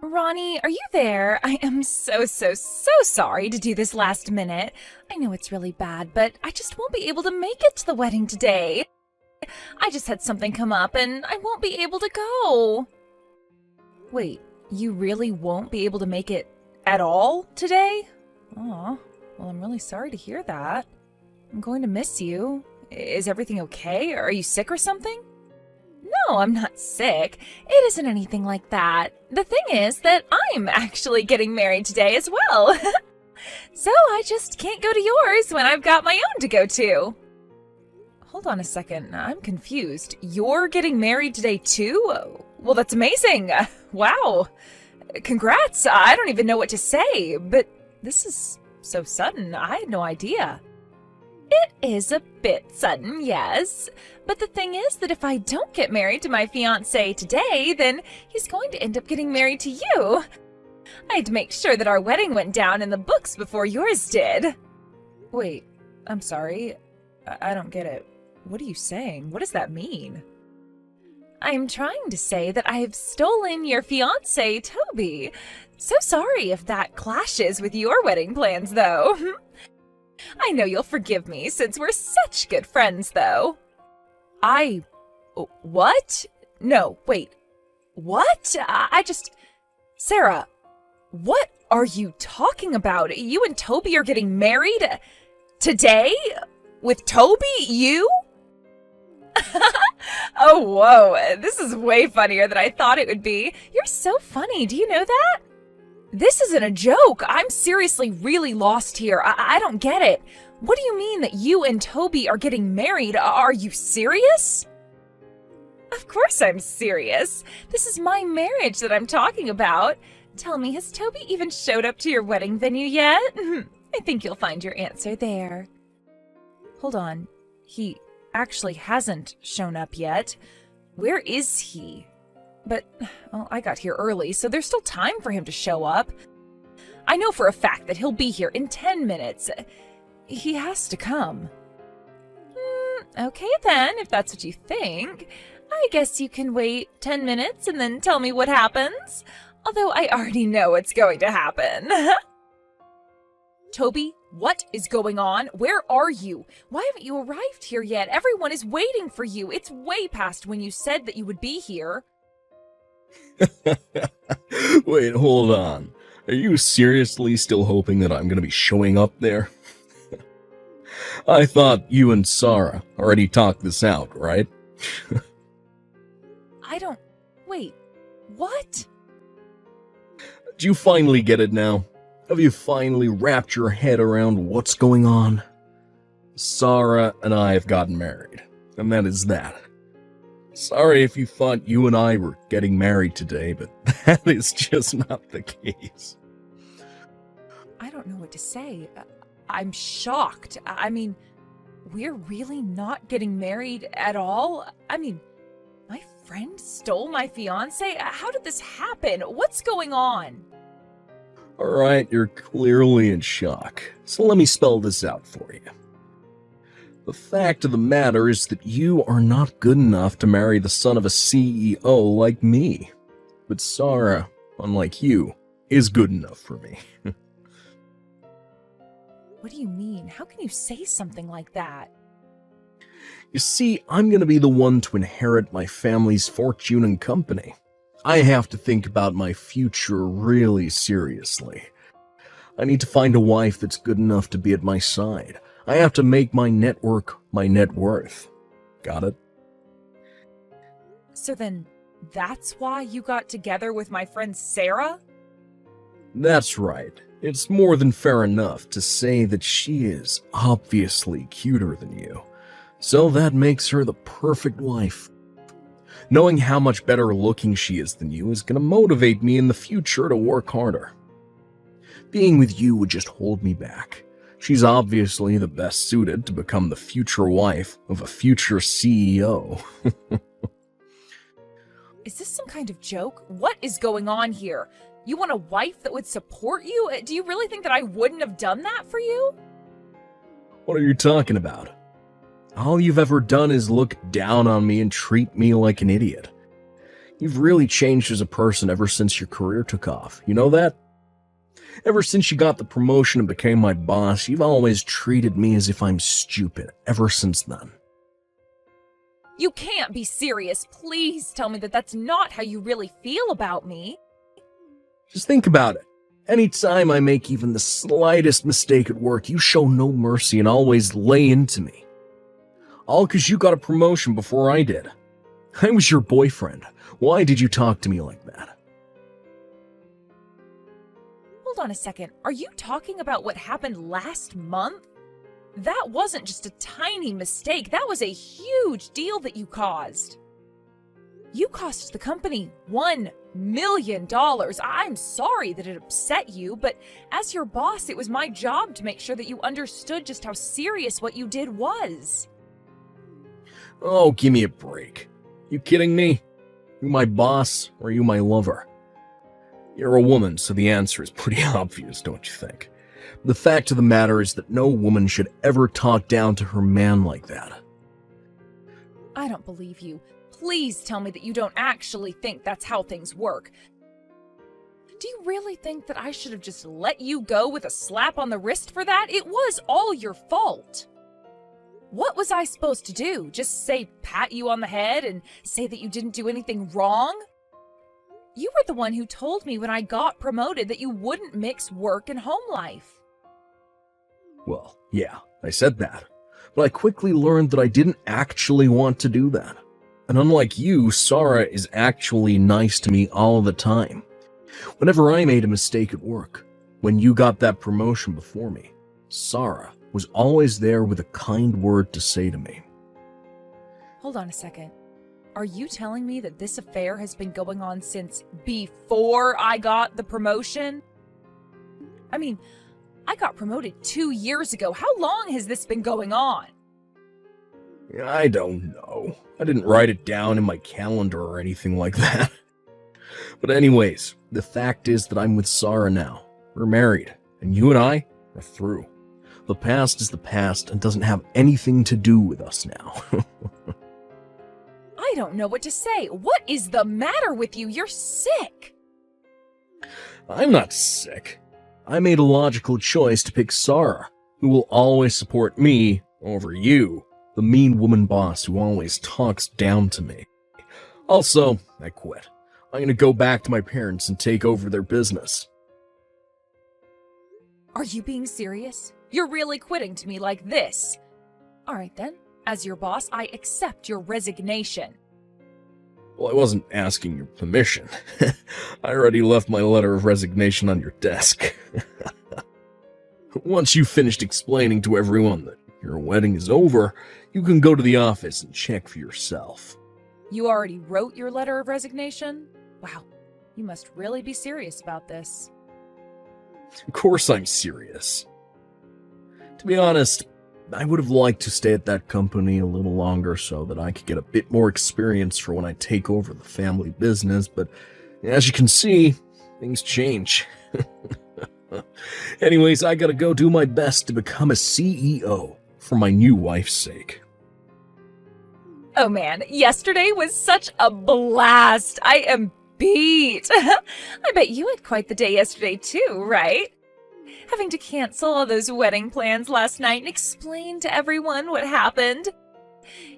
Ronnie, are you there? I am so sorry to do this last minute. I know it's really bad, but I just won't be able to make it to the wedding today. I just had something come up and I won't be able to go. Wait, you really won't be able to make it at all today? Aw, well, I'm really sorry to hear that. I'm going to miss you. Is everything okay? Are you sick or something? No, I'm not sick. It isn't anything like that. The thing is that I'm actually getting married today as well. So I just can't go to yours when I've got my own to go to. Hold on a second, I'm confused. You're getting married today too? Well, that's amazing. Wow. Congrats. I don't even know what to say, but this is so sudden. I had no idea. It is a bit sudden, yes. But the thing is that if I don't get married to my fiancé today, then he's going to end up getting married to you. I had to make sure that our wedding went down in the books before yours did. Wait, I'm sorry. I don't get it. What are you saying? What does that mean? I'm trying to say that I've stolen your fiancé, Toby. So sorry if that clashes with your wedding plans, though. I know you'll forgive me since we're such good friends, though. What? No, wait. What? Sarah, what are you talking about? You and Toby are getting married? Today? With Toby? You? Oh, whoa. This is way funnier than I thought it would be. You're so funny. Do you know that? This isn't a joke. I'm seriously really lost here. I don't get it. What do you mean that you and Toby are getting married? Are you serious? Of course I'm serious. This is my marriage that I'm talking about. Tell me, has Toby even showed up to your wedding venue yet? I think you'll find your answer there. Hold on. He actually hasn't shown up yet. Where is he? But, well, I got here early, so there's still time for him to show up. I know for a fact that he'll be here in 10 minutes. He has to come. Okay then, if that's what you think. I guess you can wait 10 minutes and then tell me what happens. Although I already know what's going to happen. Toby, what is going on? Where are you? Why haven't you arrived here yet? Everyone is waiting for you. It's way past when you said that you would be here. Wait, hold on. Are you seriously still hoping that I'm gonna be showing up there? I thought you and Sarah already talked this out, right? Wait, what? Do you finally get it now? Have you finally wrapped your head around what's going on? Sarah and I have gotten married, and that is that. Sorry if you thought you and I were getting married today, but that is just not the case. I don't know what to say. I'm shocked. I mean, we're really not getting married at all? I mean, my friend stole my fiancé? How did this happen? What's going on? Alright, you're clearly in shock, so let me spell this out for you. The fact of the matter is that you are not good enough to marry the son of a CEO like me. But Sarah, unlike you, is good enough for me. What do you mean? How can you say something like that? You see, I'm gonna be the one to inherit my family's fortune and company. I have to think about my future really seriously. I need to find a wife that's good enough to be at my side. I have to make my network my net worth. Got it? So then, that's why you got together with my friend Sarah? That's right. It's more than fair enough to say that she is obviously cuter than you. So that makes her the perfect wife. Knowing how much better looking she is than you is going to motivate me in the future to work harder. Being with you would just hold me back. She's obviously the best suited to become the future wife of a future CEO. Is this some kind of joke? What is going on here? You want a wife that would support you? Do you really think that I wouldn't have done that for you? What are you talking about? All you've ever done is look down on me and treat me like an idiot. You've really changed as a person ever since your career took off. You know that? Ever since you got the promotion and became my boss, you've always treated me as if I'm stupid, ever since then. You can't be serious. Please tell me that that's not how you really feel about me. Just think about it. Anytime I make even the slightest mistake at work, you show no mercy and always lay into me. All because you got a promotion before I did. I was your boyfriend. Why did you talk to me like that? Hold on a second. Are you talking about what happened last month? That wasn't just a tiny mistake. That was a huge deal that you caused. You cost the company $1 million. I'm sorry that it upset you, but as your boss, it was my job to make sure that you understood just how serious what you did was. Oh, give me a break. You kidding me? You my boss, or you my lover? You're a woman, so the answer is pretty obvious, don't you think? The fact of the matter is that no woman should ever talk down to her man like that. I don't believe you. Please tell me that you don't actually think that's how things work. Do you really think that I should have just let you go with a slap on the wrist for that? It was all your fault. What was I supposed to do? Just say pat you on the head and say that you didn't do anything wrong? You were the one who told me when I got promoted that you wouldn't mix work and home life. Well, yeah, I said that. But I quickly learned that I didn't actually want to do that. And unlike you, Sarah is actually nice to me all the time. Whenever I made a mistake at work, when you got that promotion before me, Sarah was always there with a kind word to say to me. Hold on a second. Are you telling me that this affair has been going on since before I got the promotion? I mean, I got promoted 2 years ago. How long has this been going on? I don't know. I didn't write it down in my calendar or anything like that. But anyways, the fact is that I'm with Sarah now. We're married, and you and I are through. The past is the past and doesn't have anything to do with us now. I don't know what to say. What is the matter with you? You're sick. I'm not sick. I made a logical choice to pick Sarah, who will always support me over you, the mean woman boss who always talks down to me. Also, I quit. I'm gonna go back to my parents and take over their business. Are you being serious? You're really quitting to me like this? All right then. As your boss, I accept your resignation. Well, I wasn't asking your permission. I already left my letter of resignation on your desk. Once you've finished explaining to everyone that your wedding is over, you can go to the office and check for yourself. You already wrote your letter of resignation? Wow, you must really be serious about this. Of course I'm serious. To be honest, I would have liked to stay at that company a little longer so that I could get a bit more experience for when I take over the family business, but as you can see, things change. Anyways, I gotta go do my best to become a CEO for my new wife's sake. Oh man, yesterday was such a blast. I am beat. I bet you had quite the day yesterday too, right? Having to cancel all those wedding plans last night and explain to everyone what happened.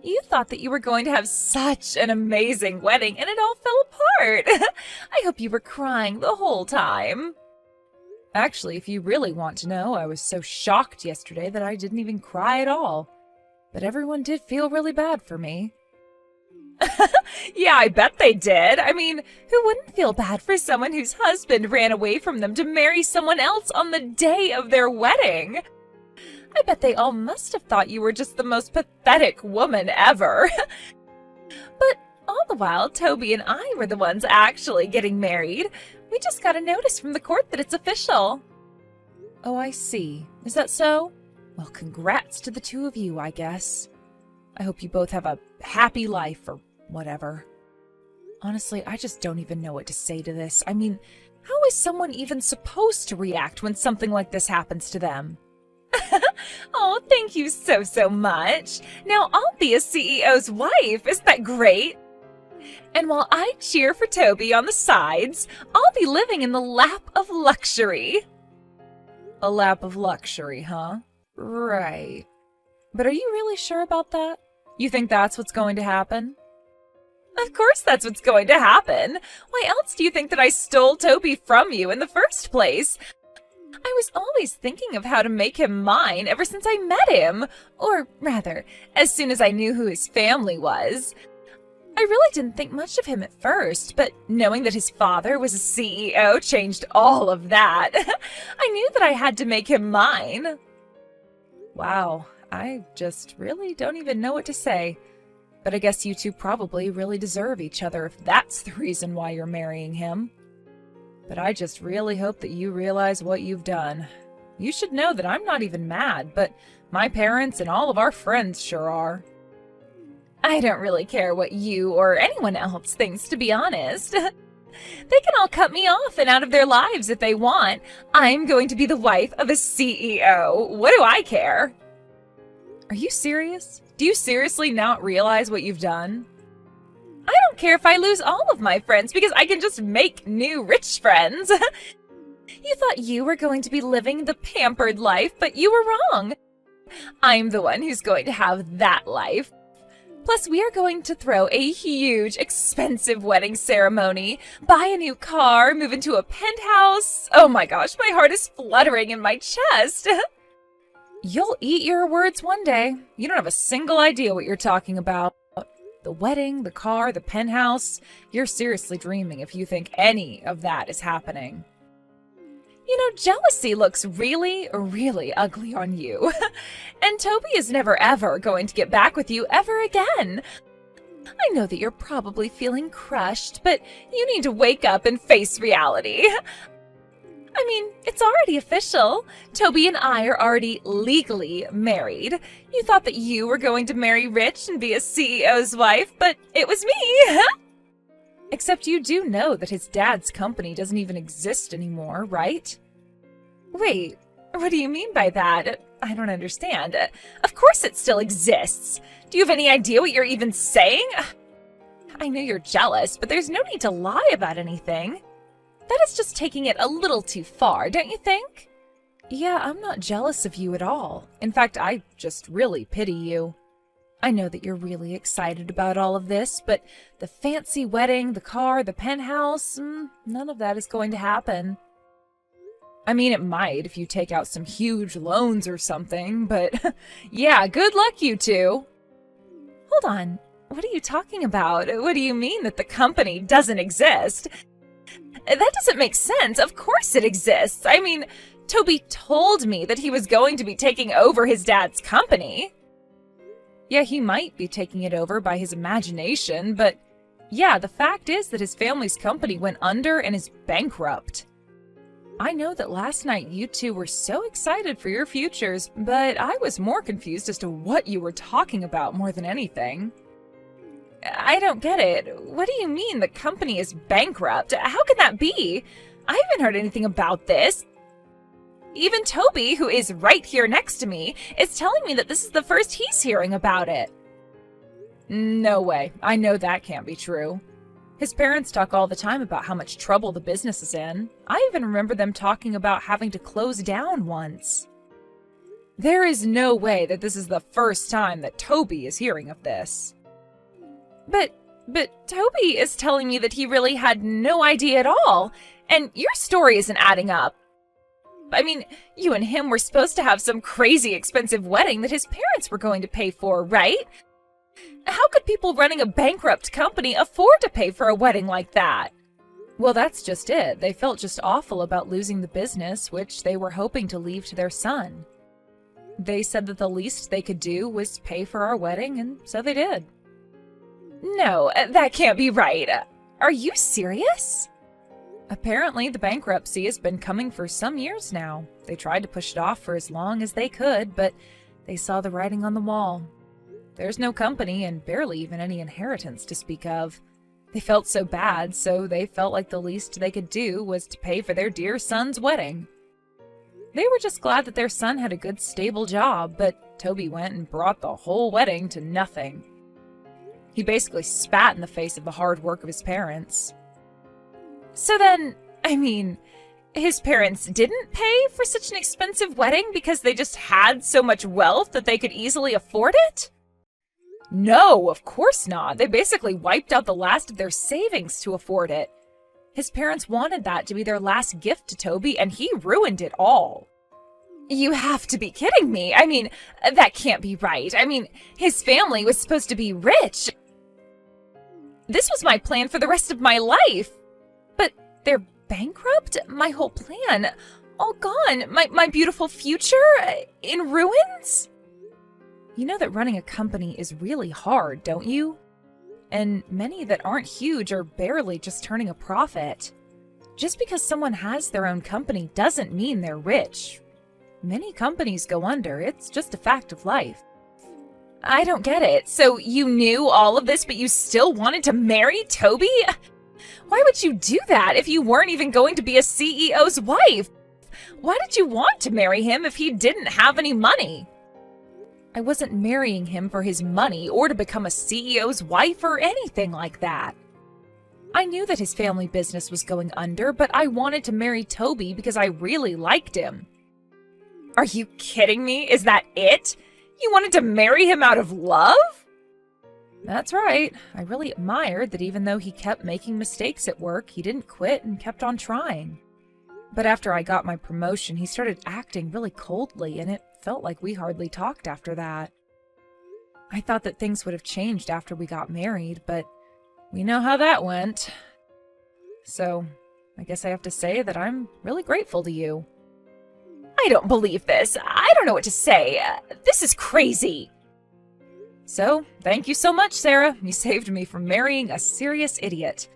You thought that you were going to have such an amazing wedding and it all fell apart. I hope you were crying the whole time. Actually, if you really want to know, I was so shocked yesterday that I didn't even cry at all. But everyone did feel really bad for me. Yeah, I bet they did. I mean, who wouldn't feel bad for someone whose husband ran away from them to marry someone else on the day of their wedding? I bet they all must have thought you were just the most pathetic woman ever. But all the while, Toby and I were the ones actually getting married. We just got a notice from the court that it's official. Oh, I see. Is that so? Well, congrats to the two of you, I guess. I hope you both have a happy life or whatever. Honestly, I just don't even know what to say to this. I mean, how is someone even supposed to react when something like this happens to them? Oh, thank you so much. Now I'll be a CEO's wife. Isn't that great? And while I cheer for Toby on the sides, I'll be living in the lap of luxury. A lap of luxury, huh? Right. But are you really sure about that? You think that's what's going to happen? Of course that's what's going to happen. Why else do you think that I stole Toby from you in the first place? I was always thinking of how to make him mine ever since I met him. Or rather, as soon as I knew who his family was. I really didn't think much of him at first, but knowing that his father was a CEO changed all of that. I knew that I had to make him mine. Wow, I just really don't even know what to say. But I guess you two probably really deserve each other if that's the reason why you're marrying him. But I just really hope that you realize what you've done. You should know that I'm not even mad, but my parents and all of our friends sure are. I don't really care what you or anyone else thinks, to be honest. They can all cut me off and out of their lives if they want. I'm going to be the wife of a CEO. What do I care? Are you serious? Do you seriously not realize what you've done? I don't care if I lose all of my friends because I can just make new rich friends. You thought you were going to be living the pampered life, but you were wrong. I'm the one who's going to have that life. Plus, we are going to throw a huge, expensive wedding ceremony, buy a new car, move into a penthouse. Oh my gosh, my heart is fluttering in my chest. You'll eat your words one day. You don't have a single idea what you're talking about. The wedding, the car, the penthouse. You're seriously dreaming if you think any of that is happening. You know, jealousy looks really, really ugly on you. And Toby is never ever going to get back with you ever again. I know that you're probably feeling crushed, but you need to wake up and face reality. I mean, it's already official. Toby and I are already legally married. You thought that you were going to marry rich and be a CEO's wife, but it was me. Except you do know that his dad's company doesn't even exist anymore, right? Wait, what do you mean by that? I don't understand. Of course it still exists. Do you have any idea what you're even saying? I know you're jealous, but there's no need to lie about anything. That is just taking it a little too far, don't you think? Yeah, I'm not jealous of you at all. In fact, I just really pity you. I know that you're really excited about all of this, but the fancy wedding, the car, the penthouse, none of that is going to happen. I mean, it might if you take out some huge loans or something, but yeah, good luck, you two. Hold on, what are you talking about? What do you mean that the company doesn't exist? That doesn't make sense. Of course it exists. I mean, Toby told me that he was going to be taking over his dad's company. Yeah, he might be taking it over by his imagination, but yeah, the fact is that his family's company went under and is bankrupt. I know that last night you two were so excited for your futures, but I was more confused as to what you were talking about more than anything. I don't get it. What do you mean the company is bankrupt? How can that be? I haven't heard anything about this. Even Toby, who is right here next to me, is telling me that this is the first he's hearing about it. No way. I know that can't be true. His parents talk all the time about how much trouble the business is in. I even remember them talking about having to close down once. There is no way that this is the first time that Toby is hearing of this. But Toby is telling me that he really had no idea at all, and your story isn't adding up. I mean, you and him were supposed to have some crazy expensive wedding that his parents were going to pay for, right? How could people running a bankrupt company afford to pay for a wedding like that? Well, that's just it. They felt just awful about losing the business, which they were hoping to leave to their son. They said that the least they could do was pay for our wedding, and so they did. No, that can't be right. Are you serious? Apparently, the bankruptcy has been coming for some years now. They tried to push it off for as long as they could, but they saw the writing on the wall. There's no company and barely even any inheritance to speak of. They felt so bad, so they felt like the least they could do was to pay for their dear son's wedding. They were just glad that their son had a good, stable job, but Toby went and brought the whole wedding to nothing. He basically spat in the face of the hard work of his parents. So then, his parents didn't pay for such an expensive wedding because they just had so much wealth that they could easily afford it? No, of course not. They basically wiped out the last of their savings to afford it. His parents wanted that to be their last gift to Toby, and he ruined it all. You have to be kidding me. That can't be right. His family was supposed to be rich. This was my plan for the rest of my life. But they're bankrupt? My whole plan, all gone. My beautiful future in ruins? You know that running a company is really hard, don't you? And many that aren't huge are barely just turning a profit. Just because someone has their own company doesn't mean they're rich. Many companies go under. It's just a fact of life. I don't get it. So you knew all of this, but you still wanted to marry Toby? Why would you do that if you weren't even going to be a CEO's wife? Why did you want to marry him if he didn't have any money? I wasn't marrying him for his money or to become a CEO's wife or anything like that. I knew that his family business was going under, but I wanted to marry Toby because I really liked him. Are you kidding me? Is that it? You wanted to marry him out of love? That's right. I really admired that even though he kept making mistakes at work, he didn't quit and kept on trying. But after I got my promotion, he started acting really coldly, and it felt like we hardly talked after that. I thought that things would have changed after we got married, but we know how that went. So, I guess I have to say that I'm really grateful to you. I don't believe this. I don't know what to say. This is crazy. So, thank you so much, Sarah. You saved me from marrying a serious idiot.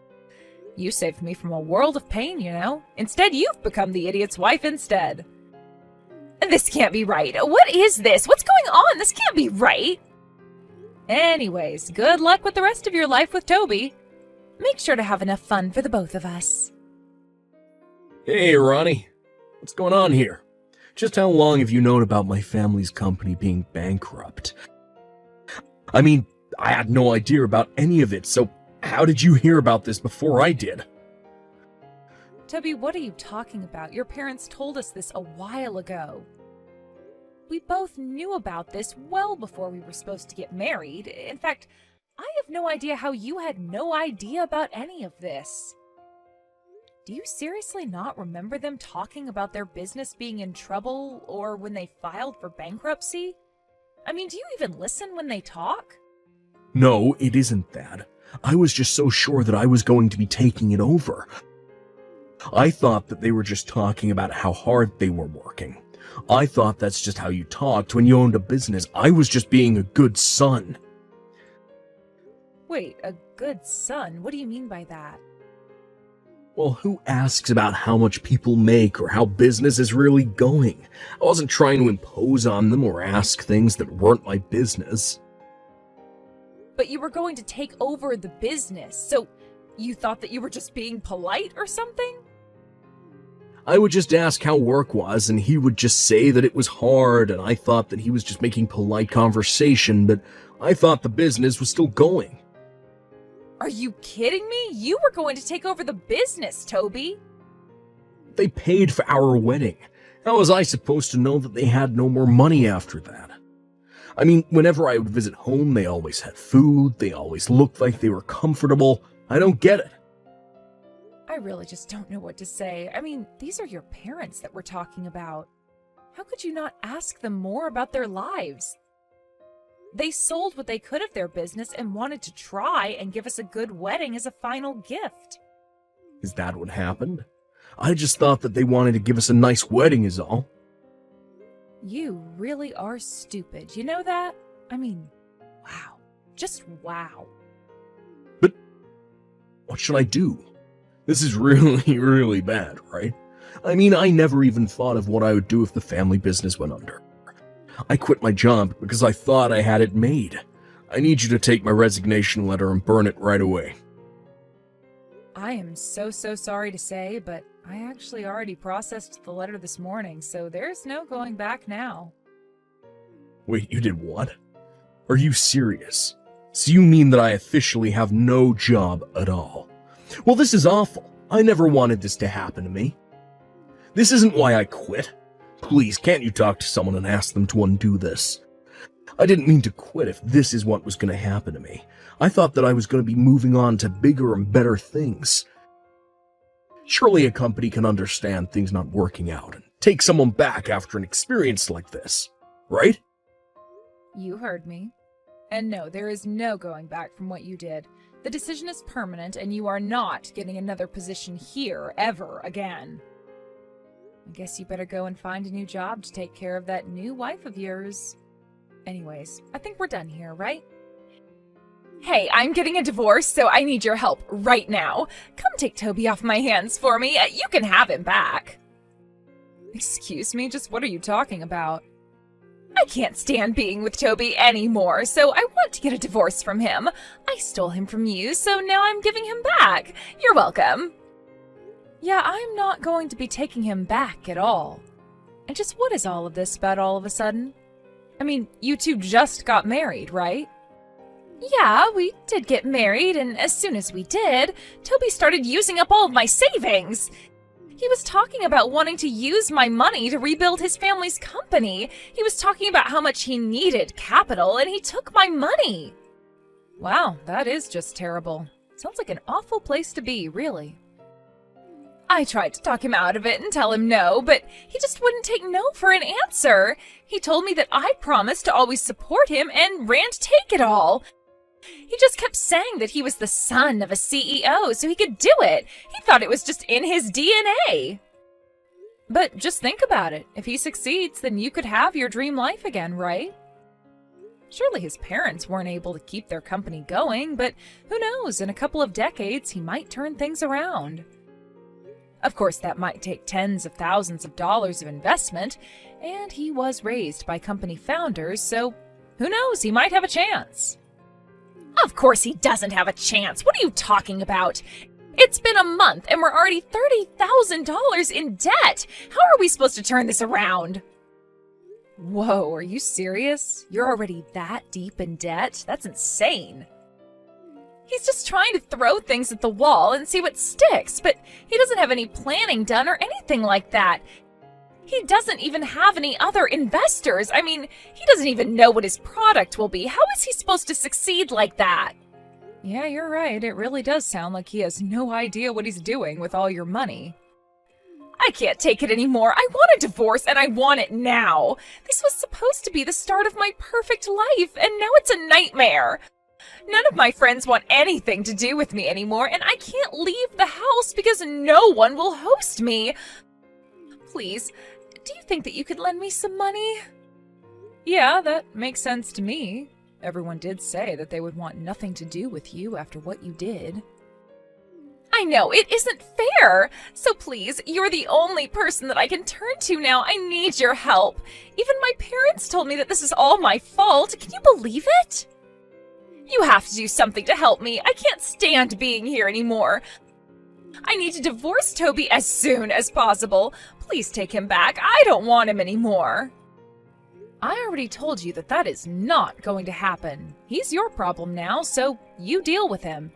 You saved me from a world of pain, you know. Instead, you've become the idiot's wife instead. This can't be right. What is this? What's going on? This can't be right. Anyways, good luck with the rest of your life with Toby. Make sure to have enough fun for the both of us. Hey, Ronnie. What's going on here? Just how long have you known about my family's company being bankrupt? I had no idea about any of it, so how did you hear about this before I did? Toby, what are you talking about? Your parents told us this a while ago. We both knew about this well before we were supposed to get married. In fact, I have no idea how you had no idea about any of this. Do you seriously not remember them talking about their business being in trouble or when they filed for bankruptcy? Do you even listen when they talk? No, it isn't that. I was just so sure that I was going to be taking it over. I thought that they were just talking about how hard they were working. I thought that's just how you talked when you owned a business. I was just being a good son. Wait, a good son? What do you mean by that? Well, who asks about how much people make or how business is really going? I wasn't trying to impose on them or ask things that weren't my business. But you were going to take over the business, so you thought that you were just being polite or something? I would just ask how work was, and he would just say that it was hard, and I thought that he was just making polite conversation, but I thought the business was still going. Are you kidding me? You were going to take over the business, Toby. They paid for our wedding. How was I supposed to know that they had no more money after that? Whenever I would visit home, they always had food, they always looked like they were comfortable. I don't get it. I really just don't know what to say. These are your parents that we're talking about. How could you not ask them more about their lives? They sold what they could of their business and wanted to try and give us a good wedding as a final gift. Is that what happened? I just thought that they wanted to give us a nice wedding is all. You really are stupid. You know that? Wow. Just wow. But what should I do? This is really, really bad, right? I never even thought of what I would do if the family business went under. I quit my job because I thought I had it made. I need you to take my resignation letter and burn it right away. I am so sorry to say, but I actually already processed the letter this morning, so there's no going back now. Wait, you did what? Are you serious? So you mean that I officially have no job at all? Well, this is awful. I never wanted this to happen to me. This isn't why I quit. Please, can't you talk to someone and ask them to undo this? I didn't mean to quit if this is what was going to happen to me. I thought that I was going to be moving on to bigger and better things. Surely a company can understand things not working out and take someone back after an experience like this, right? You heard me. And no, there is no going back from what you did. The decision is permanent, and you are not getting another position here ever again. I guess you better go and find a new job to take care of that new wife of yours. Anyways, I think we're done here, right? Hey, I'm getting a divorce, so I need your help right now. Come take Toby off my hands for me. You can have him back. Excuse me, just what are you talking about? I can't stand being with Toby anymore, so I want to get a divorce from him. I stole him from you, so now I'm giving him back. You're welcome. Yeah, I'm not going to be taking him back at all. And just what is all of this about all of a sudden? I mean, you two just got married, right? Yeah, we did get married, and as soon as we did, Toby started using up all of my savings. He was talking about wanting to use my money to rebuild his family's company. He was talking about how much he needed capital, and he took my money. Wow, that is just terrible. Sounds like an awful place to be, really. I tried to talk him out of it and tell him no, but he just wouldn't take no for an answer. He told me that I promised to always support him and ran to take it all. He just kept saying that he was the son of a CEO, so he could do it. He thought it was just in his DNA. But just think about it. If he succeeds, then you could have your dream life again, right? Surely his parents weren't able to keep their company going, but who knows, in a couple of decades, he might turn things around. Of course, that might take tens of thousands of dollars of investment, and he was raised by company founders, so who knows, he might have a chance. Of course he doesn't have a chance. What are you talking about? It's been a month and we're already $30,000 in debt. How are we supposed to turn this around? Whoa, are you serious? You're already that deep in debt? That's insane. He's just trying to throw things at the wall and see what sticks, but he doesn't have any planning done or anything like that. He doesn't even have any other investors. I mean, he doesn't even know what his product will be. How is he supposed to succeed like that? Yeah, you're right. It really does sound like he has no idea what he's doing with all your money. I can't take it anymore. I want a divorce, and I want it now. This was supposed to be the start of my perfect life, and now it's a nightmare. None of my friends want anything to do with me anymore, and I can't leave the house because no one will host me. Please, do you think that you could lend me some money? Yeah, that makes sense to me. Everyone did say that they would want nothing to do with you after what you did. I know, it isn't fair. So please, you're the only person that I can turn to now. I need your help. Even my parents told me that this is all my fault. Can you believe it? You have to do something to help me. I can't stand being here anymore. I need to divorce Toby as soon as possible. Please take him back. I don't want him anymore. I already told you that that is not going to happen. He's your problem now, so you deal with him.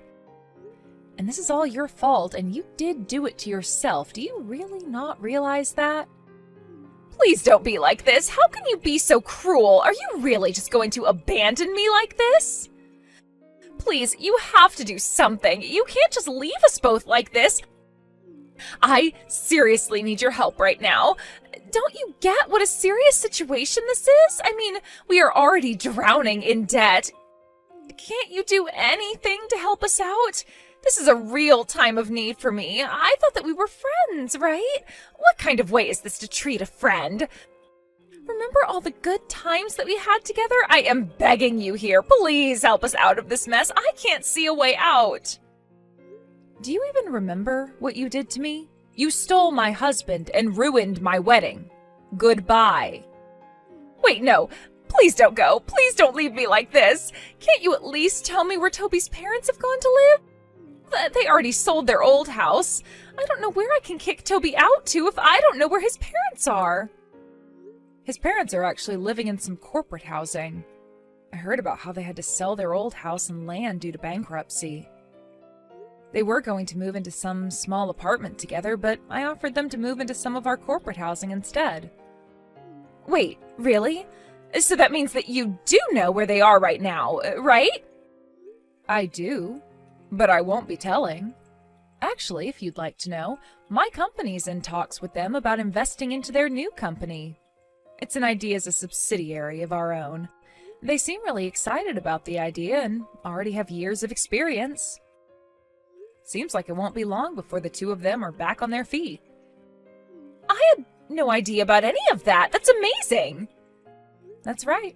And this is all your fault, and you did do it to yourself. Do you really not realize that? Please don't be like this. How can you be so cruel? Are you really just going to abandon me like this? Please, you have to do something. You can't just leave us both like this. I seriously need your help right now. Don't you get what a serious situation this is? I mean, we are already drowning in debt. Can't you do anything to help us out? This is a real time of need for me. I thought that we were friends, right? What kind of way is this to treat a friend? Remember all the good times that we had together? I am begging you here. Please help us out of this mess. I can't see a way out. Do you even remember what you did to me? You stole my husband and ruined my wedding. Goodbye. Wait, no. Please don't go. Please don't leave me like this. Can't you at least tell me where Toby's parents have gone to live? They already sold their old house. I don't know where I can kick Toby out to if I don't know where his parents are. His parents are actually living in some corporate housing. I heard about how they had to sell their old house and land due to bankruptcy. They were going to move into some small apartment together, but I offered them to move into some of our corporate housing instead. Wait, really? So that means that you do know where they are right now, right? I do, but I won't be telling. Actually, if you'd like to know, my company's in talks with them about investing into their new company. It's an idea as a subsidiary of our own. They seem really excited about the idea and already have years of experience. Seems like it won't be long before the two of them are back on their feet. I had no idea about any of that. That's amazing. That's right.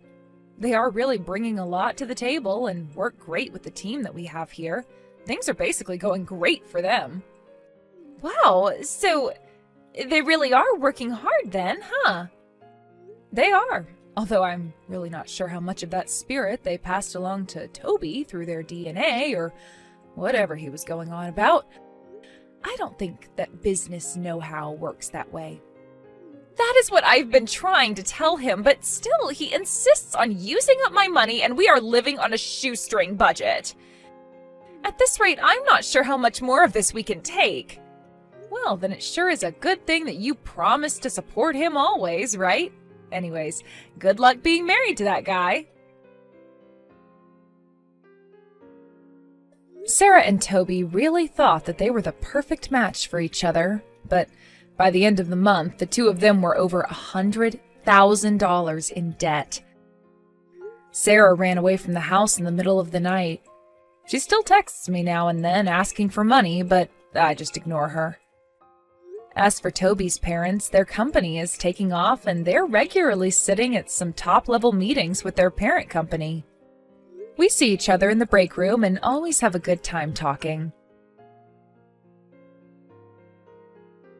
They are really bringing a lot to the table and work great with the team that we have here. Things are basically going great for them. Wow, so they really are working hard then, huh? They are, although I'm really not sure how much of that spirit they passed along to Toby through their DNA or whatever he was going on about. I don't think that business know-how works that way. That is what I've been trying to tell him, but still he insists on using up my money and we are living on a shoestring budget. At this rate, I'm not sure how much more of this we can take. Well, then it sure is a good thing that you promised to support him always, right? Anyways, good luck being married to that guy. Sarah and Toby really thought that they were the perfect match for each other, but by the end of the month, the two of them were over $100,000 in debt. Sarah ran away from the house in the middle of the night. She still texts me now and then asking for money, but I just ignore her. As for Toby's parents, their company is taking off and they're regularly sitting at some top-level meetings with their parent company. We see each other in the break room and always have a good time talking.